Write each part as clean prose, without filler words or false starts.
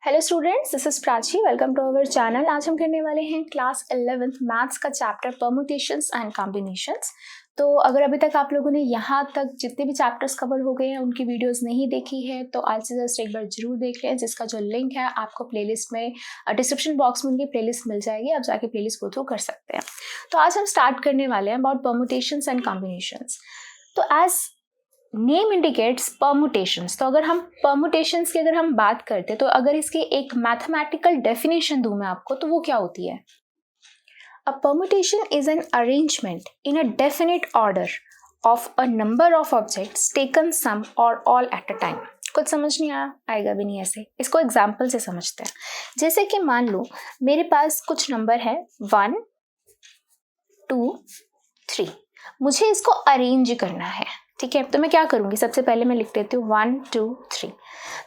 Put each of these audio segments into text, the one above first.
Hello students, this is Prachi. Welcome to our channel. आज हम करने वाले हैं क्लास 11th मैथ्स का चैप्टर परमुटेशंस एंड कॉम्बिनेशंस। तो अगर अभी तक आप लोगों ने यहाँ तक जितने भी चैप्टर्स कवर हो गए हैं उनकी वीडियोस नहीं देखी है तो आज से जस्ट एक बार जरूर देख लें, जिसका जो लिंक है आपको प्लेलिस्ट में डिस्क्रिप्शन बॉक्स में उनकी प्लेलिस्ट मिल जाएगी। आप जाके प्लेलिस्ट गो थ्रू कर सकते हैं। तो आज हम स्टार्ट करने वाले हैं अबाउट परमुटेशंस एंड कॉम्बिनेशंस। तो एज नेम इंडिकेट्स परमुटेशंस, तो अगर हम परमुटेशंस की अगर हम बात करते तो अगर इसकी एक मैथमेटिकल डेफिनेशन दूं मैं आपको तो वो क्या होती है? A permutation is an arrangement in a definite order of a number of objects taken some or all at a time. कुछ समझ नहीं आएगा भी नहीं ऐसे, इसको एग्जाम्पल से समझते हैं। जैसे कि मान लो मेरे पास कुछ नंबर है 1 2 3, मुझे इसको अरेंज करना है। ठीक है, तो मैं क्या करूंगी, सबसे पहले मैं लिख देती हूँ 1 2 3।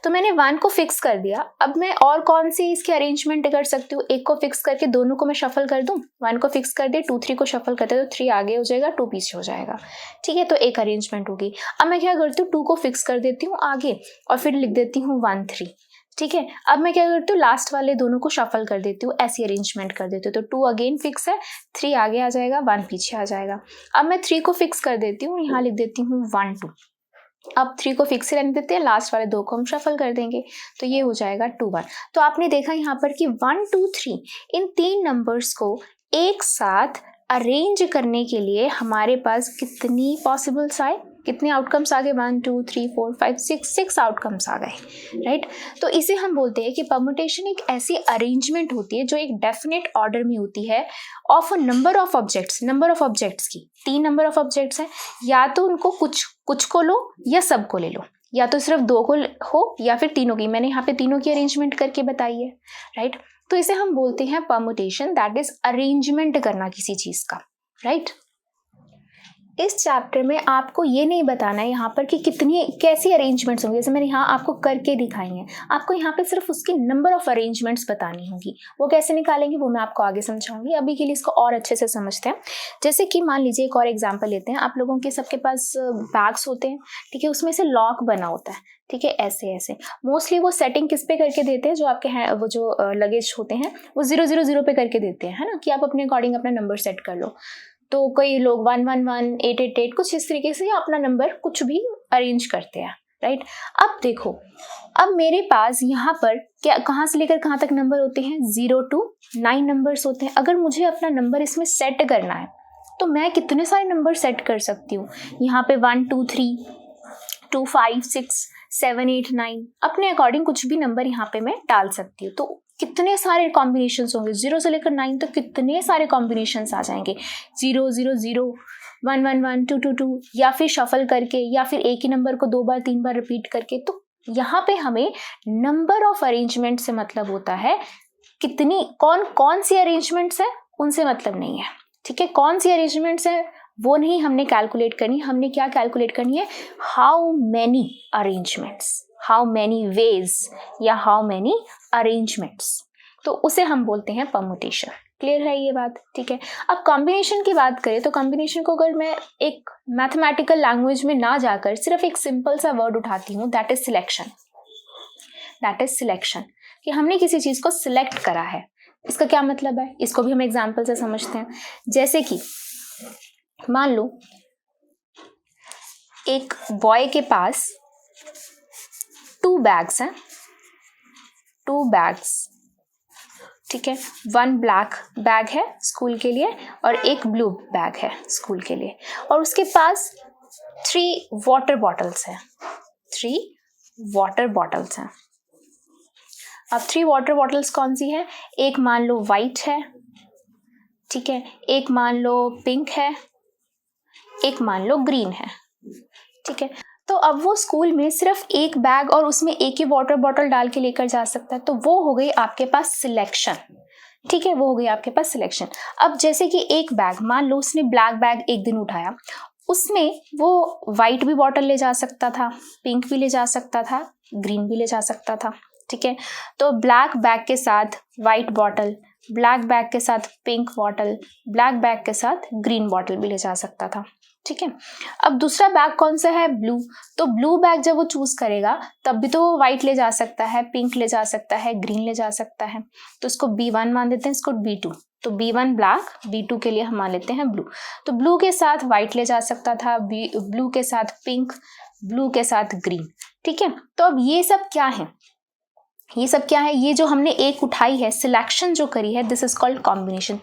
तो मैंने 1 को फिक्स कर दिया। अब मैं और कौन सी इसकी अरेंजमेंट कर सकती हूँ? एक को फिक्स करके दोनों को मैं शफल कर दूं। 1 को फिक्स कर दे, 2 3 को शफल करते तो 3 आगे हो जाएगा, 2 पीछे हो जाएगा। ठीक है, तो एक अरेंजमेंट होगी। अब मैं क्या करती हूँ, 2 को फिक्स कर देती हूँ आगे और फिर लिख देती हूँ 1 3। ठीक है, अब मैं क्या करती हूँ, लास्ट वाले दोनों को शफल कर देती हूँ, ऐसी अरेंजमेंट कर देती हूँ। तो 2 अगेन फिक्स है, 3 आगे आ जाएगा, 1 पीछे आ जाएगा। अब मैं 3 को फिक्स कर देती हूँ, यहाँ लिख देती हूँ 1 2। अब 3 को फिक्स रहने देते हैं, लास्ट वाले 2 को हम शफल कर देंगे, तो ये हो जाएगा 2 1। तो आपने देखा यहाँ पर कि 1 2 3 इन 3 नंबर्स को एक साथ अरेंज करने के लिए हमारे पास कितनी पॉसिबल्स आए, कितने आउटकम्स आ गए? 1 2 3 4 5 6 आउटकम्स आ गए, राइट। तो इसे हम बोलते हैं कि परमुटेशन एक ऐसी अरेंजमेंट होती है जो एक डेफिनेट ऑर्डर में होती है of a number of objects. Number of objects की 3 नंबर ऑफ ऑब्जेक्ट्स हैं, या तो उनको कुछ को लो या सब को ले लो, या तो सिर्फ 2 को हो या फिर तीनों की। मैंने यहाँ पे तीनों की अरेंजमेंट करके बताई है, राइट। तो इसे हम बोलते हैं परमुटेशन, दैट इज अरेंजमेंट करना किसी चीज का, राइट। इस चैप्टर में आपको ये नहीं बताना है यहाँ पर कि कितनी कैसी अरेंजमेंट्स होंगी, जैसे मैंने यहाँ आपको करके दिखाई हैं। आपको यहाँ पे सिर्फ उसकी नंबर ऑफ अरेंजमेंट्स बतानी होगी। वो कैसे निकालेंगे वो मैं आपको आगे समझाऊंगी। अभी के लिए इसको और अच्छे से समझते हैं। जैसे कि मान लीजिए एक और एग्जाम्पल लेते हैं। आप लोगों के सबके पास बैग्स होते हैं, ठीक है, उसमें से लॉक बना होता है, ठीक है, ऐसे ऐसे। मोस्टली वो सेटिंग किस पे करके देते हैं, जो आपके हैं वो जो लगेज होते हैं वो 0 0 0 पे करके देते हैं, है ना, कि आप अपने अकॉर्डिंग अपना नंबर सेट कर लो। तो कई लोग 1 1 1 8 8 8 कुछ इस तरीके से अपना नंबर कुछ भी अरेंज करते हैं, राइट। अब देखो, अब मेरे पास यहाँ पर क्या कहाँ से लेकर कहाँ तक नंबर होते हैं? 0 to 9 नंबर्स होते हैं। अगर मुझे अपना नंबर इसमें सेट करना है तो मैं कितने सारे नंबर सेट कर सकती हूँ? यहाँ पे 1 2 3 2 5 6 7 8 9 अपने अकॉर्डिंग कुछ भी नंबर यहाँ पे मैं डाल सकती हूँ। तो कितने सारे कॉम्बिनेशंस होंगे? 0 से लेकर 9 तक कितने सारे कॉम्बिनेशंस आ जाएंगे। 0 0 0 1 1 1 2 2 2, या फिर शफल करके, या फिर एक ही नंबर को 2 बार 3 बार रिपीट करके। तो यहाँ पे हमें नंबर ऑफ अरेंजमेंट से मतलब होता है कितनी कौन सी अरेंजमेंट्स है उनसे मतलब नहीं है, ठीक है। कौन सी अरेंजमेंट्स है वो नहीं हमने कैलकुलेट करनी, हमने क्या कैलकुलेट करनी है? How many arrangements, how many ways या हाउ मैनी अरेंजमेंट्स। तो उसे हम बोलते हैं परमुटेशन। क्लियर है ये बात? ठीक है। अब कॉम्बिनेशन की बात करें तो कॉम्बिनेशन को अगर मैं एक मैथमेटिकल लैंग्वेज में ना जाकर सिर्फ एक सिंपल सा वर्ड उठाती हूँ, that is selection. That is selection, कि हमने किसी चीज को सिलेक्ट करा है। इसका क्या मतलब है, इसको भी हम एग्जाम्पल से समझते हैं। जैसे कि मान लो एक बॉय के पास 2 बैग्स हैं, 2 बैग्स, ठीक है। 1 ब्लैक बैग है स्कूल के लिए और एक ब्लू बैग है स्कूल के लिए, और उसके पास 3 वाटर बॉटल्स हैं, 3 वाटर बॉटल्स हैं। अब 3 वाटर बॉटल्स कौन सी है? एक मान लो वाइट है, ठीक है, एक मान लो पिंक है, एक मान लो ग्रीन है, ठीक है। तो अब वो स्कूल में सिर्फ एक बैग और उसमें एक ही वाटर बॉटल डाल के लेकर जा सकता है, तो वो हो गई आपके पास सिलेक्शन, ठीक है, वो हो गई आपके पास सिलेक्शन। अब जैसे कि एक बैग, मान लो उसने ब्लैक बैग एक दिन उठाया, उसमें वो वाइट भी बॉटल ले जा सकता था, पिंक भी ले जा सकता था, ग्रीन भी ले जा सकता था, ठीक है। तो ब्लैक बैग के साथ वाइट बॉटल, ब्लैक बैग के साथ पिंक बॉटल, ब्लैक बैग के साथ ग्रीन बॉटल भी ले जा सकता था, ठीक है। अब दूसरा बैग कौन सा है, ब्लू। तो ब्लू बैग जब वो चूज करेगा तब भी तो वो व्हाइट ले जा सकता है, पिंक ले जा सकता है, ग्रीन ले जा सकता है। तो इसको B1 मान देते हैं, इसको B2। तो B1 ब्लैक, B2 के लिए हम मान लेते हैं ब्लू। तो ब्लू के साथ व्हाइट ले जा सकता था, ब्लू के साथ पिंक, ब्लू के साथ ग्रीन। ठीक है। तो अब ये सब क्या है, ये सब क्या है, ये जो हमने एक उठाई है, सिलेक्शन जो करी है, दिस इज कॉल्ड कॉम्बिनेशन।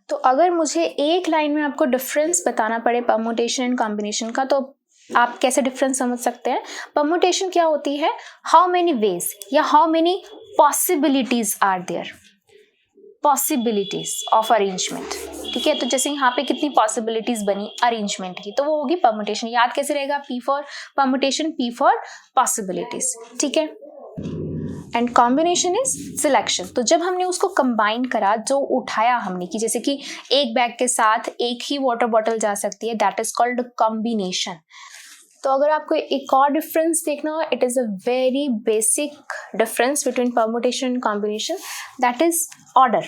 तो अगर मुझे एक लाइन में आपको डिफरेंस बताना पड़े परम्यूटेशन एंड कॉम्बिनेशन का, तो आप कैसे डिफरेंस समझ सकते हैं। परम्यूटेशन क्या होती है, हाउ मेनी वेज या how many possibilities are there, possibilities of arrangement. ठीक है। तो जैसे यहाँ पे कितनी पॉसिबिलिटीज बनी अरेंजमेंट की, तो वो होगी परम्यूटेशन। याद कैसे रहेगा, P for permutation, P for possibilities. ठीक है। And combination is selection. तो जब हमने उसको कंबाइन करा, जो उठाया हमने, कि जैसे कि एक बैग के साथ एक ही वाटर बॉटल जा सकती है, दैट इज कॉल्ड कॉम्बिनेशन। तो अगर आपको एक और डिफरेंस देखना हो, it is a very basic difference between permutation and combination, that is order.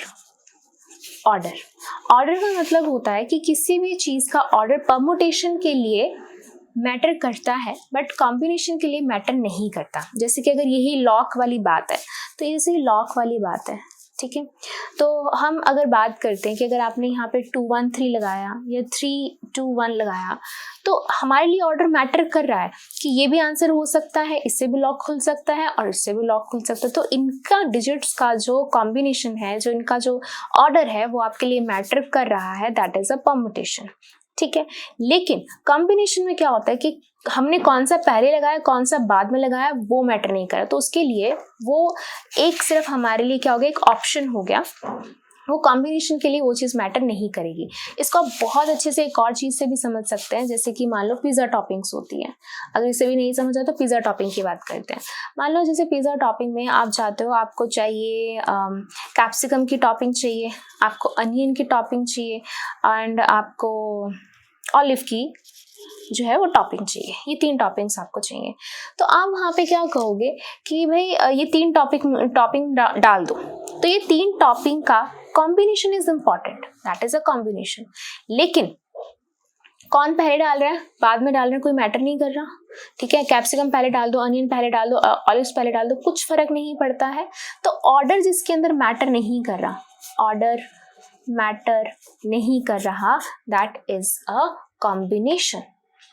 Order का मतलब होता है कि किसी भी चीज का ऑर्डर परम्यूटेशन के लिए मैटर करता है बट कॉम्बिनेशन के लिए मैटर नहीं करता। जैसे कि अगर यही लॉक वाली बात है, तो ये जैसे लॉक वाली बात है। ठीक है। तो हम अगर बात करते हैं कि अगर आपने यहाँ पे 2 1 3 लगाया या 3 2 1 लगाया, तो हमारे लिए ऑर्डर मैटर कर रहा है कि ये भी आंसर हो सकता है, इससे भी लॉक खुल सकता है और इससे भी लॉक खुल सकता है। तो इनका डिजिट्स का जो कॉम्बिनेशन है, जो इनका जो ऑर्डर है, वो आपके लिए मैटर कर रहा है, दैट इज अ परम्यूटेशन। ठीक है। लेकिन कॉम्बिनेशन में क्या होता है कि हमने कौन सा पहले लगाया, कौन सा बाद में लगाया, वो मैटर नहीं करा। तो उसके लिए वो एक सिर्फ हमारे लिए क्या हो गया, एक ऑप्शन हो गया। वो कॉम्बिनेशन के लिए वो चीज़ मैटर नहीं करेगी। इसको आप बहुत अच्छे से एक और चीज़ से भी समझ सकते हैं, जैसे कि मान लो पिज़्ज़ा टॉपिंग्स होती हैं। अगर इसे भी नहीं समझा तो पिज़्ज़ा टॉपिंग की बात करते हैं। मान लो जैसे पिज़्ज़ा टॉपिंग में आप जाते हो, आपको चाहिए कैप्सिकम की टॉपिंग चाहिए, आपको अनियन की टॉपिंग चाहिए एंड आपको ऑलिव की जो है वो टॉपिंग चाहिए। ये 3 टॉपिंग्स आपको चाहिए। तो आप वहाँ पे क्या कहोगे कि भाई ये 3 टॉपिंग डाल दो। तो ये 3 टॉपिंग का combination is important, that is a combination. लेकिन कौन पहले डाल रहा है, बाद में डाल रहा है, कोई मैटर नहीं कर रहा। ठीक है। कैप्सिकम पहले डाल दो, अनियन पहले डाल दो, ऑलिव्स पहले डाल दो, कुछ फर्क नहीं पड़ता है। तो ऑर्डर जिसके अंदर मैटर नहीं कर रहा, ऑर्डर मैटर नहीं कर रहा, that is a combination.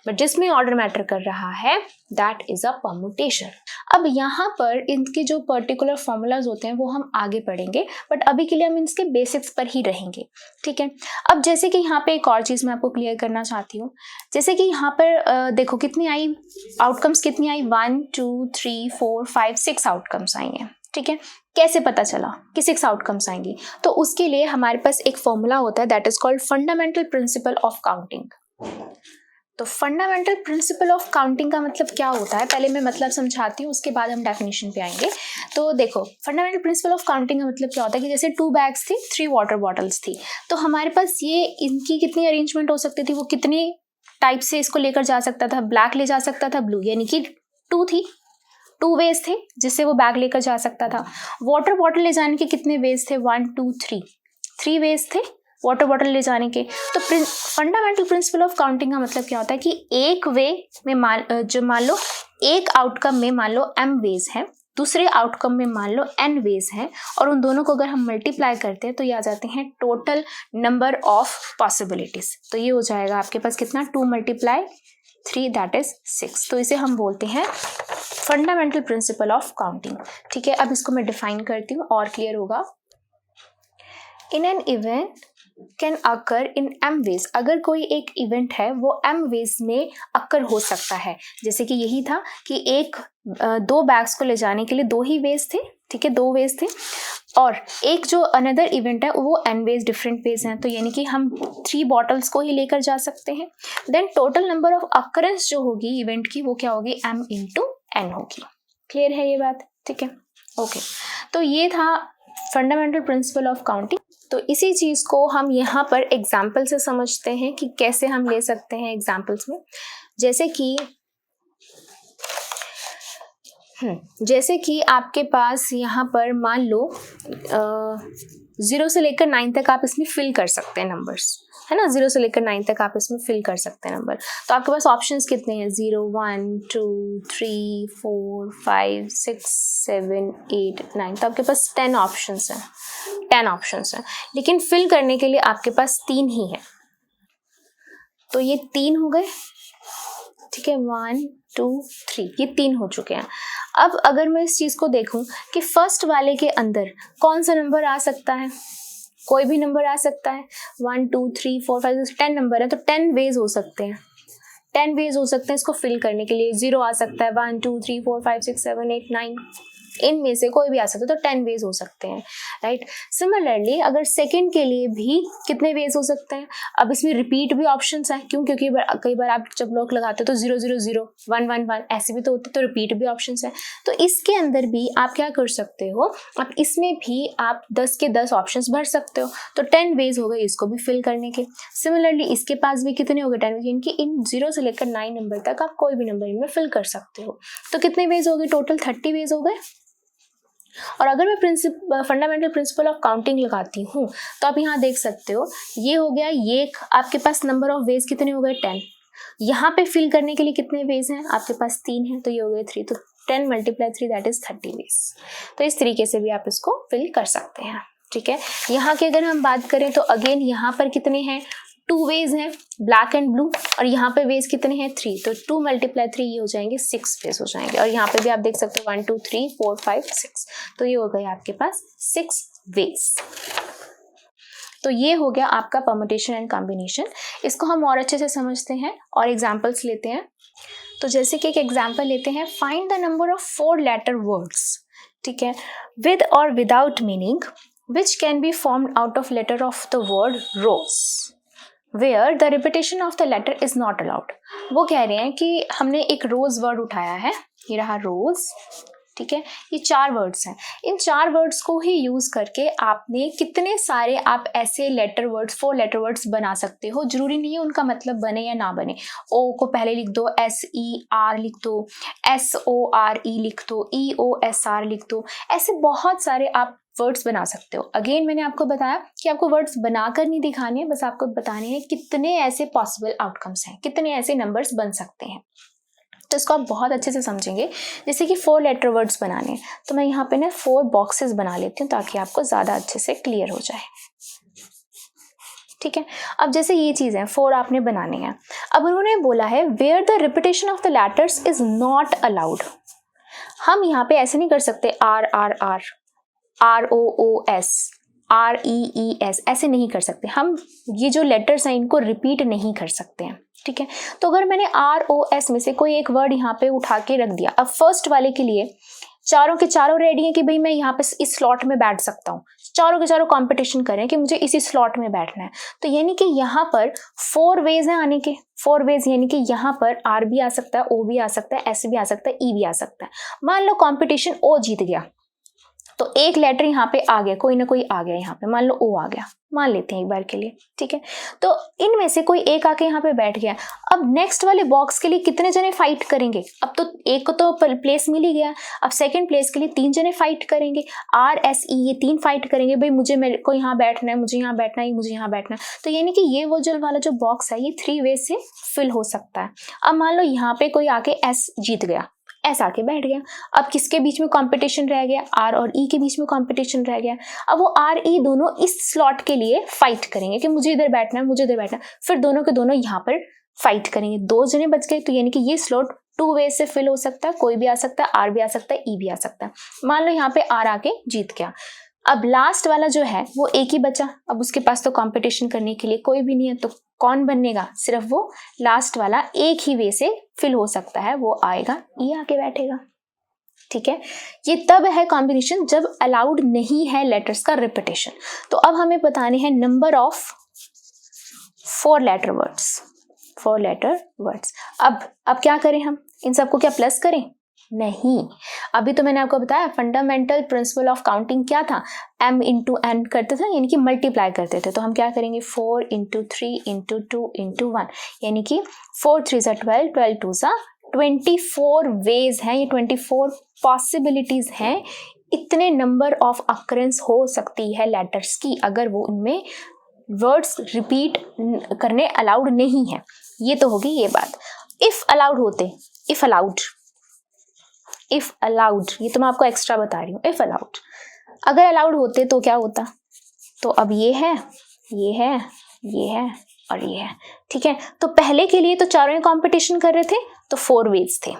But जिसमें ऑर्डर मैटर कर रहा है, दैट इज अ परम्यूटेशन। अब यहाँ पर इनके जो पर्टिकुलर फॉर्मूलाज होते हैं वो हम आगे पढ़ेंगे, बट अभी के लिए हम इसके बेसिक्स पर ही रहेंगे। ठीक है। अब जैसे कि यहाँ पे एक और चीज़ मैं आपको क्लियर करना चाहती हूँ। जैसे कि यहाँ पर देखो कितनी आई आउटकम्स, कितनी आई 1 2 3 4 5 6 आउटकम्स आई हैं। ठीक है। कैसे पता चला कि 6 आउटकम्स आएंगी, तो उसके लिए हमारे पास एक फॉर्मूला होता है, that is called fundamental principle of counting. तो फंडामेंटल प्रिंसिपल ऑफ काउंटिंग का मतलब क्या होता है, पहले मैं मतलब समझाती हूँ, उसके बाद हम डेफिनेशन पे आएंगे। तो देखो फंडामेंटल प्रिंसिपल ऑफ काउंटिंग का मतलब क्या होता है कि जैसे 2 बैग्स थी, 3 वाटर बॉटल्स थी, तो हमारे पास ये इनकी कितनी अरेंजमेंट हो सकती थी, वो कितने टाइप से इसको लेकर जा सकता था। ब्लैक ले जा सकता था, ब्लू, यानी कि 2 थी, 2 वेज थे जिससे वो बैग लेकर जा सकता था। वाटर बॉटल ले जाने के कितने वेज थे, 1 2 3 वेज थे वाटर बॉटल ले जाने के। तो फंडामेंटल प्रिंसिपल ऑफ काउंटिंग का मतलब क्या होता है कि एक वे में मान लो एक आउटकम में मान लो m वेज हैं, दूसरे आउटकम में मान लो n वेज हैं, और उन दोनों को अगर हम मल्टीप्लाई करते हैं तो ये आ जाते हैं टोटल नंबर ऑफ पॉसिबिलिटीज। तो ये हो जाएगा आपके पास कितना, 2 × 3 दैट इज 6। तो इसे हम बोलते हैं फंडामेंटल प्रिंसिपल ऑफ काउंटिंग। ठीक है। अब इसको मैं डिफाइन करती हूँ और क्लियर होगा। In an event can occur in m ways, अगर कोई एक इवेंट है वो m वेज में अकर हो सकता है। जैसे कि यही था कि 2 बैग्स को ले जाने के लिए 2 ही वेज थे। ठीक है, 2 वेज थे, और एक जो अनदर इवेंट है वो n वेज डिफरेंट वेज हैं, तो यानी कि हम 3 बॉटल्स को ही लेकर जा सकते हैं। Then total number of occurrences जो होगी इवेंट की, वो क्या होगी, m × n होगी। क्लियर है ये बात? ठीक है, ओके। तो ये था फंडामेंटल प्रिंसिपल ऑफ काउंटिंग। तो इसी चीज़ को हम यहाँ पर एग्जाम्पल से समझते हैं कि कैसे हम ले सकते हैं एग्जाम्पल्स में। जैसे कि आपके पास यहाँ पर मान लो 0 से लेकर 9 तक आप इसमें फिल कर सकते हैं नंबर्स। है ना, 0 से लेकर 9 तक आप इसमें फिल कर सकते हैं नंबर। तो आपके पास ऑप्शंस कितने हैं, 0 1 2 3 4 5 6 7 8 9, तो आपके पास 10 ऑप्शंस हैं, 10 ऑप्शंस हैं। लेकिन फिल करने के लिए आपके पास 3 ही है, तो ये 3 हो गए, ठीक है, 1 2 3, ये 3 हो चुके हैं। अब अगर मैं इस चीज को देखूं कि फर्स्ट वाले के अंदर कौन सा नंबर आ सकता है, कोई भी नंबर आ सकता है, 1 2 3 4 5 10 नंबर है, तो 10 वेज हो सकते हैं, 10 वेज हो सकते हैं इसको फिल करने के लिए। 0 आ सकता है, 1 2 3 4 5 6 7 8 9, इनमें से कोई भी आ सकता है, तो 10 वेज हो सकते हैं, राइट। सिमिलरली अगर सेकंड के लिए भी कितने वेज हो सकते हैं, अब इसमें रिपीट भी ऑप्शंस हैं, क्यों, क्योंकि कई बार आप जब लॉक लगाते हो तो 0 0 0 1 1 1 ऐसे भी तो होते, तो रिपीट भी ऑप्शंस हैं। तो इसके अंदर भी आप क्या कर सकते हो, आप इसमें भी आप 10 के 10 ऑप्शंस भर सकते हो, तो 10 वेज हो गए इसको भी फिल करने के। सिमिलरली इसके पास भी कितने हो गए, 10 वेज, इनकी इन 0 से लेकर 9 नंबर तक आप कोई भी नंबर इनमें फिल कर सकते हो। तो कितने वेज हो गए टोटल, 30 वेज हो गए। और अगर मैं फंडामेंटल प्रिंसिपल ऑफ काउंटिंग लगाती हूँ तो आप यहाँ देख सकते हो, ये हो गया, ये आपके पास नंबर ऑफ वेज कितने हो गए, 10। यहाँ पे फिल करने के लिए कितने वेज हैं, आपके पास 3 हैं, तो ये हो गए 3, तो 10 × 3 दैट इज 30 वेज। तो इस तरीके से भी आप इसको फिल कर सकते हैं, ठीक है। यहाँ की अगर हम बात करें तो अगेन यहाँ पर कितने हैं, 2 वेज हैं, ब्लैक एंड ब्लू, और यहाँ पे वेज कितने हैं, 3, तो 2 × 3 ये हो जाएंगे 6 वेज हो जाएंगे। और यहाँ पे भी आप देख सकते हो 1 2 3 4 5 6, तो ये हो गए आपके पास 6 वेज। तो ये हो गया आपका परम्यूटेशन एंड कॉम्बिनेशन। इसको हम और अच्छे से समझते हैं और एग्जाम्पल्स लेते हैं। तो जैसे कि एक एग्जाम्पल लेते हैं, find the number of 4 letter words, ठीक है, विद और without meaning which can be formed out of letter of the word rose where the repetition of the letter is not allowed। वो कह रहे हैं कि हमने एक रोज वर्ड उठाया है, ये रहा रोज, ठीक है, ये 4 वर्ड्स हैं, इन 4 वर्ड्स को ही यूज करके आपने कितने सारे आप ऐसे लेटर वर्ड्स, 4 लेटर वर्ड्स बना सकते हो। जरूरी नहीं है उनका मतलब बने या ना बने, ओ को पहले लिख दो, SER लिख दो, SORE लिख दो, EOSR लिख दो, ऐसे बहुत सारे आप वर्ड्स बना सकते हो। अगेन मैंने आपको बताया कि आपको वर्ड्स बनाकर नहीं दिखाने हैं, बस आपको बताने हैं कितने ऐसे पॉसिबल आउटकम्स हैं, कितने ऐसे नंबर्स बन सकते हैं। तो इसको आप बहुत अच्छे से समझेंगे। जैसे कि 4 लेटर वर्ड्स बनाने हैं, तो मैं यहाँ पे ना 4 बॉक्सेस बना लेती हूँ ताकि आपको ज़्यादा अच्छे से क्लियर हो जाए, ठीक है। अब जैसे ये चीज़ है, 4 आपने बनाने हैं। अब उन्होंने बोला है where the repetition of the letters is not allowed. हम यहाँ पे ऐसे नहीं कर सकते RRR, ROOS, REES, ऐसे नहीं कर सकते हम। ये जो लेटर्स हैं इनको रिपीट नहीं कर सकते हैं, ठीक है। तो अगर मैंने ROS में से कोई एक वर्ड यहाँ पे उठा के रख दिया, अब फर्स्ट वाले के लिए चारों के चारों रेडी हैं कि भाई मैं यहाँ पे इस स्लॉट में बैठ सकता हूँ, चारों के चारों कंपटीशन करें कि मुझे इसी स्लॉट में बैठना है। तो यानी कि यहाँ पर 4 वेज हैं आने के, 4 वेज, यानी कि यहाँ पर R भी आ सकता है, O भी आ सकता है, S भी आ सकता है, E भी आ सकता है। मान लो कंपटीशन O जीत गया, तो एक लेटर यहाँ पे आ गया, कोई ना कोई आ गया यहाँ पे, मान लो O आ गया, मान लेते हैं एक बार के लिए, ठीक है। तो इनमें से कोई एक आके यहाँ पे बैठ गया। अब नेक्स्ट वाले बॉक्स के लिए कितने जने फाइट करेंगे, अब तो एक को तो प्लेस मिल ही गया, अब सेकंड प्लेस के लिए 3 जने फाइट करेंगे, RSE ये 3 फाइट करेंगे, भाई मुझे मेरे को यहाँ बैठना है, मुझे यहाँ बैठना है, मुझे यहाँ बैठना है। तो यानी कि ये वो जो वाला जो बॉक्स है ये 3 वे से फिल हो सकता है। अब मान लो यहाँ पे कोई आके S जीत गया, S आके बैठ गया, अब किसके बीच में कंपटीशन रह गया, R और E के बीच में कंपटीशन रह गया। अब वो RE दोनों इस स्लॉट के लिए फाइट करेंगे कि मुझे इधर बैठना है, मुझे इधर बैठना है, फिर दोनों के दोनों यहाँ पर फाइट करेंगे, 2 जने बच गए। तो यानी कि ये स्लॉट 2 वे से फिल हो सकता है, कोई भी आ सकता है, R भी आ सकता है, E भी आ सकता है। मान लो यहाँ पे R आके जीत गया, अब लास्ट वाला जो है वो एक ही बचा, अब उसके पास तो कंपटीशन करने के लिए कोई भी नहीं है, तो कौन बनेगा, सिर्फ वो लास्ट वाला एक ही वे से फिल हो सकता है, वो आएगा, E आके बैठेगा, ठीक है। ये तब है कॉम्बिनेशन जब अलाउड नहीं है लेटर्स का रिपीटेशन। तो अब हमें बताने हैं number of 4 letter words, 4 letter words. अब क्या करें, हम इन सबको क्या प्लस करें, नहीं, अभी तो मैंने आपको बताया फंडामेंटल प्रिंसिपल ऑफ काउंटिंग क्या था, m इंटू n करते थे, यानी कि मल्टीप्लाई करते थे। तो हम क्या करेंगे 4 × 3 × 2 × 1, यानी कि 4 3 12, 12 2 24 वेज हैं, ये 24 पॉसिबिलिटीज हैं, इतने नंबर ऑफ अकरेंस हो सकती है लेटर्स की अगर वो उनमें वर्ड्स रिपीट करने अलाउड नहीं है। ये तो होगी ये बात। इफ अलाउड होते, इफ अलाउड, ये तो मैं आपको एक्स्ट्रा बता रही हूँ। इफ अलाउड, अगर अलाउड होते तो क्या होता? तो अब ये है, ये है, ये है और ये है, ठीक है। तो पहले के लिए तो चारों ही कंपटीशन कर रहे थे, तो 4 वेज थे,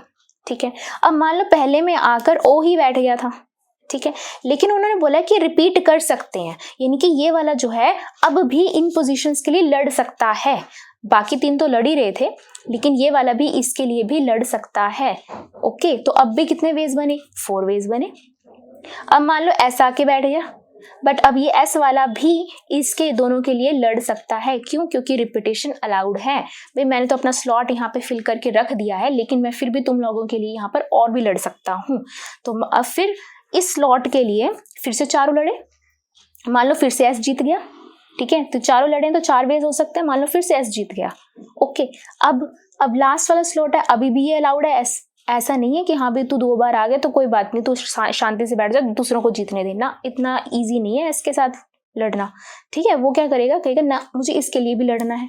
ठीक है। अब मान लो पहले में आकर ओ ही बैठ गया था, ठीक है, लेकिन उन्होंने बोला कि रिपीट कर सकते हैं, यानी कि ये वाला जो है अब भी इन पोजीशंस के लिए लड़ सकता है। बाकी 3 तो लड़ ही रहे थे, लेकिन ये वाला भी इसके लिए भी लड़ सकता है। ओके, तो अब भी कितने वेज बने? 4 वेज बने। अब मान लो ऐसा आके बैठ गया, बट अब ये एस वाला भी इसके दोनों के लिए लड़ सकता है। क्यों? क्योंकि रिपीटेशन अलाउड है। भाई मैंने तो अपना स्लॉट यहाँ पे फिल करके रख दिया है, लेकिन मैं फिर भी तुम लोगों के लिए यहाँ पर और भी लड़ सकता हूँ। तो अब फिर इस स्लॉट के लिए फिर से चारों लड़े। मान लो फिर से एस जीत गया, ठीक है, तो चारों लड़े तो 4 वेज हो सकते हैं। मान लो फिर से एस जीत गया, ओके। अब लास्ट वाला स्लॉट है, अभी भी ये अलाउड है एस। ऐसा नहीं है कि हाँ भाई तू 2 बार आ गया तो कोई बात नहीं, तू शांति से बैठ जा, दूसरों को जीतने देना। इतना इजी नहीं है एस के साथ लड़ना, ठीक है। वो क्या करेगा, कहेगा ना मुझे इसके लिए भी लड़ना है,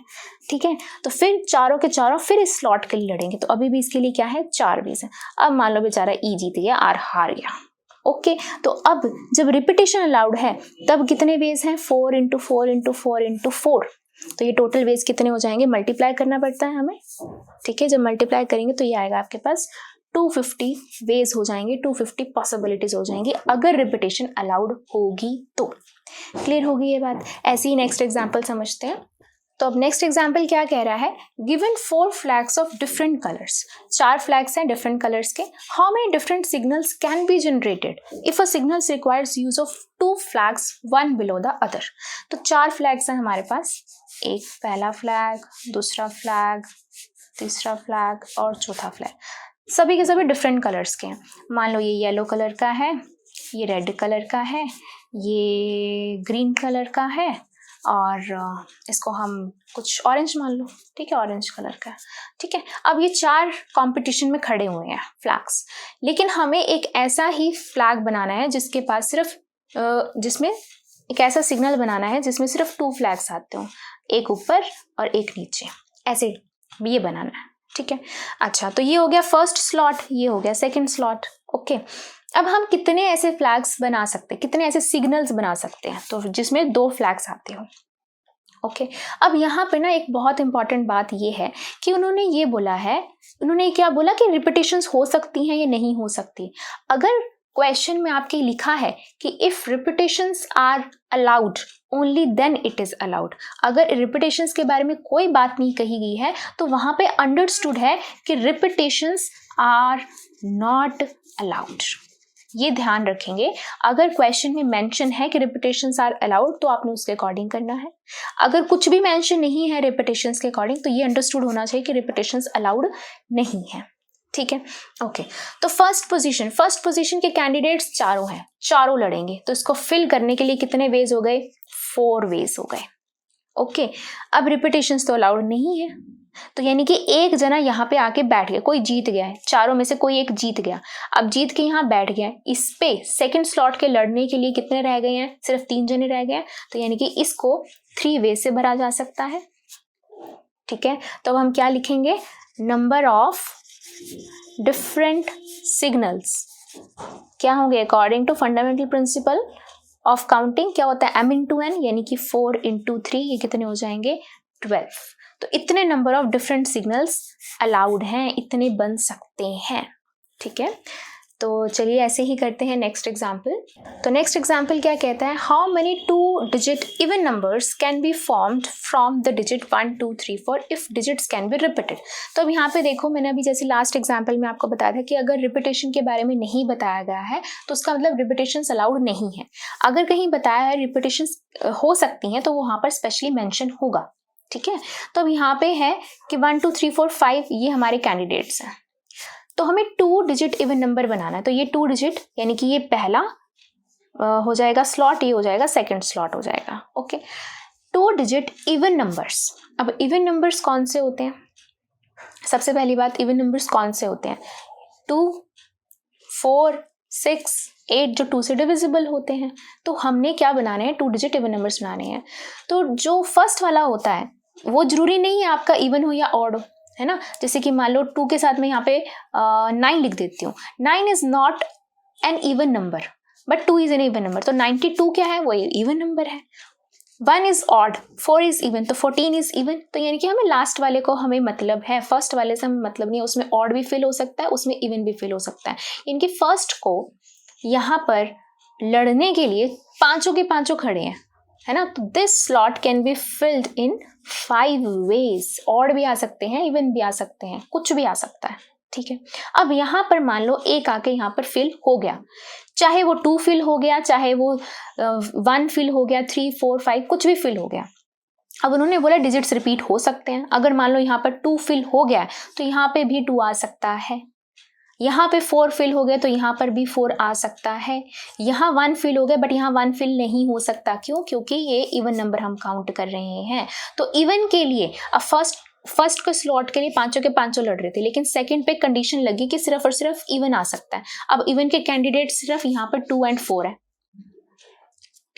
ठीक है। तो फिर चारों के चारों फिर इस स्लॉट के लिए लड़ेंगे। तो अभी भी इसके लिए क्या है, 4 वेज है। अब मान लो बेचारा ई जीत गया, आर हार गया, ओके। तो अब जब रिपीटेशन अलाउड है तब कितने वेज हैं? 4 इंटू 4 इंटू 4 इंटू 4। तो ये टोटल वेज कितने हो जाएंगे? मल्टीप्लाई करना पड़ता है हमें, ठीक है। जब मल्टीप्लाई करेंगे तो ये आएगा आपके पास 250 वेज हो जाएंगे, 250 पॉसिबिलिटीज हो जाएंगी अगर रिपीटेशन अलाउड होगी तो। क्लियर होगी ये बात? ऐसे ही नेक्स्ट एग्जाम्पल समझते हैं। तो अब नेक्स्ट एग्जाम्पल क्या कह रहा है? Given 4 flags of different colours, 4 flags हैं डिफरेंट कलर्स के। How many different signals can be generated if a signals requires use of 2 flags one below the other. तो 4 फ्लैग्स हैं हमारे पास, एक पहला फ्लैग, दूसरा फ्लैग, तीसरा फ्लैग और चौथा फ्लैग। सभी के सभी डिफरेंट कलर्स के हैं। मान लो ये येलो कलर का है, ये रेड कलर का है, ये ग्रीन कलर का है और इसको हम कुछ ऑरेंज मान लो, ठीक है, ऑरेंज कलर का, ठीक है। अब ये 4 कंपटीशन में खड़े हुए हैं फ्लैग्स, लेकिन हमें एक ऐसा ही फ्लैग बनाना है जिसके पास सिर्फ जिसमें एक ऐसा सिग्नल बनाना है जिसमें सिर्फ 2 फ्लैग्स आते हों, एक ऊपर और एक नीचे, ऐसे ये बनाना है, ठीक है। अच्छा, तो ये हो गया फर्स्ट स्लॉट, ये हो गया सेकंड स्लॉट, ओके। अब हम कितने ऐसे फ्लैग्स बना सकते हैं, कितने ऐसे सिग्नल्स बना सकते हैं तो जिसमें 2 फ्लैग्स आते हो, ओके। अब यहाँ पे ना एक बहुत इंपॉर्टेंट बात ये है कि उन्होंने ये बोला है, उन्होंने क्या बोला कि रिपीटेशंस हो सकती हैं या नहीं हो सकती। अगर क्वेश्चन में आपके लिखा है कि if repetitions are allowed only then it is allowed, अगर रिपीटेशंस के बारे में कोई बात नहीं कही गई है तो वहां पे अंडरस्टूड है कि रिपीटेशंस आर नॉट अलाउड। ये ध्यान रखेंगे, अगर क्वेश्चन में मेंशन है कि रिपीटेशंस आर अलाउड तो आपने उसके अकॉर्डिंग करना है। अगर कुछ भी मेंशन नहीं है रिपीटेशंस के अकॉर्डिंग तो ये अंडरस्टूड होना चाहिए कि रिपीटेशंस अलाउड नहीं है, ठीक है, ओके। तो फर्स्ट पोजीशन के कैंडिडेट्स चारों हैं, चारों लड़ेंगे, तो इसको फिल करने के लिए कितने वेज हो गए? 4 वेज हो गए, ओके। अब रिपीटेशंस तो अलाउड नहीं है, तो यानी कि एक जना यहाँ पे आके बैठ गया, कोई जीत गया है, चारों में से कोई एक जीत गया। अब जीत के यहाँ बैठ गया, इस पे सेकंड स्लॉट के लड़ने के लिए कितने रह गए हैं? सिर्फ 3 जने रह गए हैं, तो यानी कि इसको 3 वे से भरा जा सकता है, ठीक है। तो अब हम क्या लिखेंगे? नंबर ऑफ डिफरेंट सिग्नल्स क्या होंगे? According to fundamental principle of counting क्या होता है? m इंटू एन, यानी कि 4 इंटू 3, ये कितने हो जाएंगे? 12। तो इतने number of different signals allowed हैं, इतने बन सकते हैं, ठीक है। तो चलिए ऐसे ही करते हैं नेक्स्ट एग्जाम्पल। तो नेक्स्ट एग्जाम्पल क्या कहता है? How many 2 digit even numbers can be formed from the digit 1 2 3 4 if digits can be repeated. तो अब यहाँ पे देखो, मैंने अभी जैसे लास्ट एग्जाम्पल में आपको बताया था कि अगर रिपीटेशन के बारे में नहीं बताया गया है तो उसका मतलब रिपीटेशन अलाउड नहीं है। अगर कहीं बताया है रिपीटेशन हो सकती हैं तो वहाँ पर स्पेशली मैंशन होगा, ठीक है। तो अब यहाँ पे है कि 1 2 3 4 5 ये हमारे कैंडिडेट्स हैं, तो हमें 2 डिजिट इवन नंबर बनाना है। तो ये 2 डिजिट यानी कि ये पहला हो जाएगा स्लॉट, ये हो जाएगा सेकंड स्लॉट हो जाएगा, ओके। 2 digit even numbers. अब इवन नंबर्स कौन से होते हैं? सबसे पहली बात, इवन नंबर्स कौन से होते हैं? 2 4 6, 8 जो 2 से डिविजिबल होते हैं। तो हमने क्या बनाने हैं, 2 डिजिट इवन नंबर्स बनाने हैं। तो जो फर्स्ट वाला होता है वो जरूरी नहीं है आपका इवन हो या ऑड हो, है ना। जैसे कि मान लो 2 के साथ मैं यहाँ पे 9 लिख देती हूँ। 9 is not an even number but 2 is an even number, तो 92 क्या है, वो इवन नंबर है। 1 इज ऑड, 4 इज इवन, तो 14 इज इवन। तो यानी कि हमें लास्ट वाले को हमें मतलब है, फर्स्ट वाले से हमें मतलब नहीं है। उसमें ऑड भी फिल हो सकता है, उसमें इवन भी फिल हो सकता है। इनकी फर्स्ट को यहाँ पर लड़ने के लिए पांचों के पांचों खड़े हैं, है ना। तो this slot can be filled in 5 ways. Odd भी आ सकते हैं, इवन भी आ सकते हैं, कुछ भी आ सकता है, ठीक है। अब यहाँ पर मान लो एक आके यहाँ पर फिल हो गया, चाहे वो 2 फिल हो गया, चाहे वो 1 फिल हो गया, 3, 4, 5 कुछ भी फिल हो गया। अब उन्होंने बोला डिजिट्स रिपीट हो सकते हैं। अगर मान लो यहाँ पर 2 फिल हो गया तो यहाँ पे भी 2 आ सकता है। यहाँ पे 4 फिल हो गया तो यहाँ पर भी 4 आ सकता है। यहाँ 1 फिल हो गया बट यहाँ 1 फिल नहीं हो सकता, क्यों? क्योंकि ये इवन नंबर हम काउंट कर रहे हैं। तो इवन के लिए अब फर्स्ट के स्लॉट के लिए पांचों के पांचों लड़ रहे थे, लेकिन सेकंड पे कंडीशन लगी कि सिर्फ और सिर्फ इवन आ सकता है। अब इवन के कैंडिडेट सिर्फ यहाँ पर 2 और 4 है।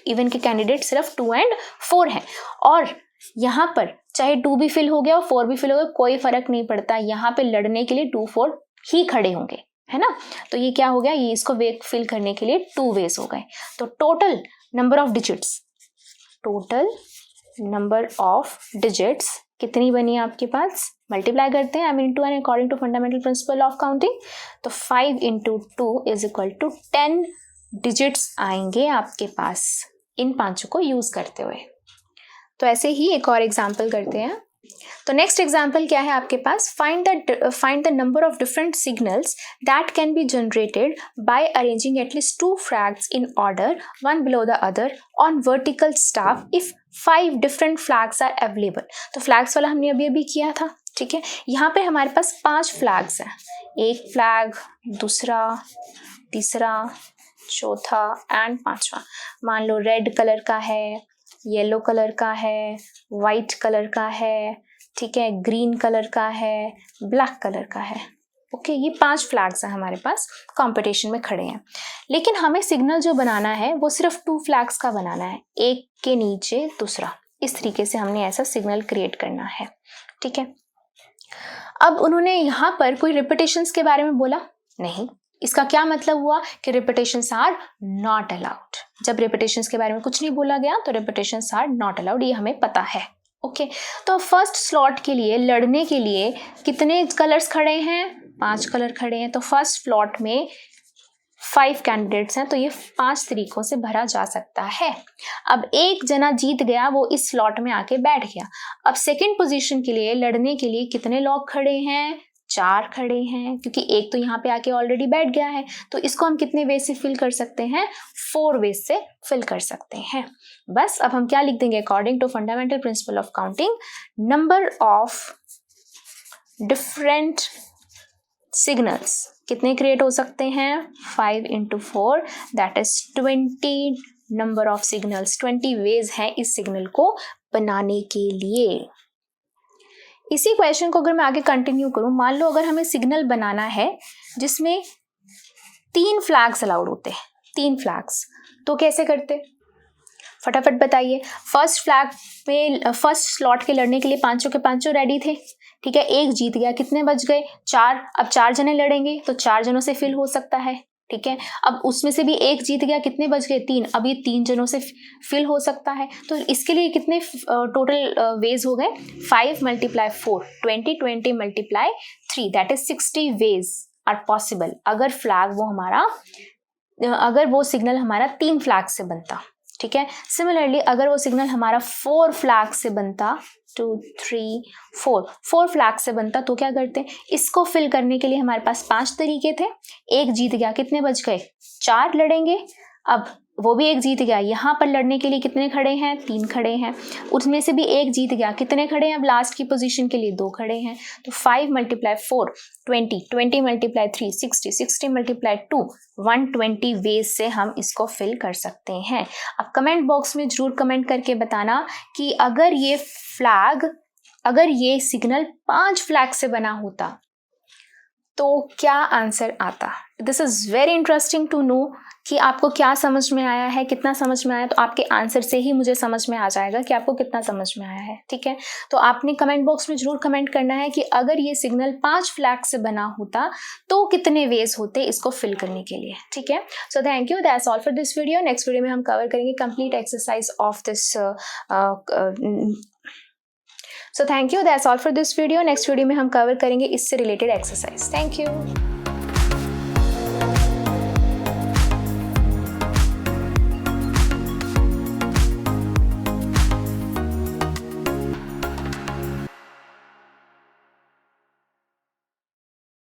इवन के कैंडिडेट सिर्फ 2 और 4 है, और यहाँ पर चाहे 2 भी फिल हो गया और 4 भी फिल हो गया, कोई फर्क नहीं पड़ता। यहाँ पे लड़ने के लिए 2, 4 ही खड़े होंगे, है ना। तो ये क्या हो गया, ये इसको वे फिल करने के लिए 2 वेज हो गए। तो टोटल नंबर ऑफ डिजिट्स कितनी बनी आपके पास, मल्टीप्लाई करते हैं m into n according to fundamental principle of counting. तो 5 into 2 is equal to 10 digits आएंगे आपके पास इन पांचों को यूज करते हुए। तो ऐसे ही एक और एग्जाम्पल करते हैं। तो नेक्स्ट एग्जाम्पल क्या है आपके पास, find the number of different signals that can be generated by arranging at least 2 flags in order one below the other on vertical staff if 5 different flags are available. तो flags वाला हमने अभी किया था, ठीक है। यहाँ पे हमारे पास 5 फ्लैग्स हैं, एक फ्लैग, दूसरा, तीसरा, चौथा एंड 5वां। मान लो रेड कलर का है, येलो कलर का है, वाइट कलर का है, ठीक है, ग्रीन कलर का है, ब्लैक कलर का है। ओके, ये 5 फ्लैग्स हैं हमारे पास, कंपटीशन में खड़े हैं। लेकिन हमें सिग्नल जो बनाना है वो सिर्फ 2 फ्लैग्स का बनाना है, एक के नीचे दूसरा। इस तरीके से हमने ऐसा सिग्नल क्रिएट करना है, ठीक है। अब उन्होंने यहाँ पर कोई रिपीटेशंस के बारे में बोला नहीं। इसका क्या मतलब हुआ कि रिपीटेशंस आर नॉट अलाउड। जब रिपीटेशंस के बारे में कुछ नहीं बोला गया तो रिपीटेशंस आर नॉट अलाउड, ये हमें पता है। ओके, तो फर्स्ट स्लॉट के लिए लड़ने के लिए कितने कलर्स खड़े हैं, 5 कलर खड़े हैं। तो फर्स्ट स्लॉट में 5 कैंडिडेट्स हैं, तो ये 5 तरीकों से भरा जा सकता है। अब एक जना जीत गया, वो इस स्लॉट में आके बैठ गया। अब सेकंड पोजीशन के लिए लड़ने के लिए कितने लोग खड़े हैं, 4 खड़े हैं, क्योंकि एक तो यहाँ पे आके ऑलरेडी बैठ गया है। तो इसको हम कितने वे से फिल कर सकते हैं, 4 वे से फिल कर सकते हैं। बस अब हम क्या लिख देंगे, according to fundamental principle of counting, number of different signals कितने क्रिएट हो सकते हैं, 5 into 4 that is 20 number of signals. 20 ways हैं इस सिग्नल को बनाने के लिए। इसी क्वेश्चन को अगर मैं आगे कंटिन्यू करूं, मान लो अगर हमें सिग्नल बनाना है जिसमें 3 फ्लैग्स अलाउड होते हैं, 3 फ्लैग्स, तो कैसे करते, फटाफट बताइए। फर्स्ट फ्लैग पे फर्स्ट स्लॉट के लड़ने के लिए पांचों के पांचों रेडी थे, ठीक है। एक जीत गया, कितने बच गए, 4। अब 4 जने लड़ेंगे तो 4 जनों से फिल हो सकता है, ठीक है। अब उसमें से भी एक जीत गया, कितने बच गए, 3। अब ये 3 जनों से फिल हो सकता है। तो इसके लिए कितने टोटल वेज हो गए, 5 × 4 20, 20 × 3 that is 60 ways are possible. अगर वो सिग्नल हमारा 3 फ्लैग से बनता, ठीक है। सिमिलरली अगर वो सिग्नल हमारा 4 फ्लैग से बनता, 2, 3, 4 फ्लैग से बनता, तो क्या करते, इसको फिल करने के लिए हमारे पास 5 तरीके थे। एक जीत गया, कितने बच गए, 4 लड़ेंगे। अब वो भी एक जीत गया, यहाँ पर लड़ने के लिए कितने खड़े हैं, 3 खड़े हैं। उसमें से भी एक जीत गया, कितने खड़े हैं, अब लास्ट की पोजीशन के लिए 2 खड़े हैं। तो 5 × 4 20, 20 × 3 60, 60 × 2 120 वेज से हम इसको फिल कर सकते हैं। अब कमेंट बॉक्स में जरूर कमेंट करके बताना कि अगर ये सिग्नल 5 फ्लैग से बना होता तो क्या आंसर आता? This is very interesting to know कि आपको क्या समझ में आया है, कितना समझ में आया। तो आपके आंसर से ही मुझे समझ में आ जाएगा कि आपको कितना समझ में आया है, ठीक है। तो आपने कमेंट बॉक्स में जरूर कमेंट करना है कि अगर ये सिग्नल 5 फ्लैग से बना होता तो कितने वेज होते इसको फिल करने के लिए, ठीक है। So thank you, that's all for this video. Next video में हम कवर करेंगे complete exercise of this so thank you, that's all for this video. Next video में हम कवर करेंगे इससे रिलेटेड एक्सरसाइज। Thank you.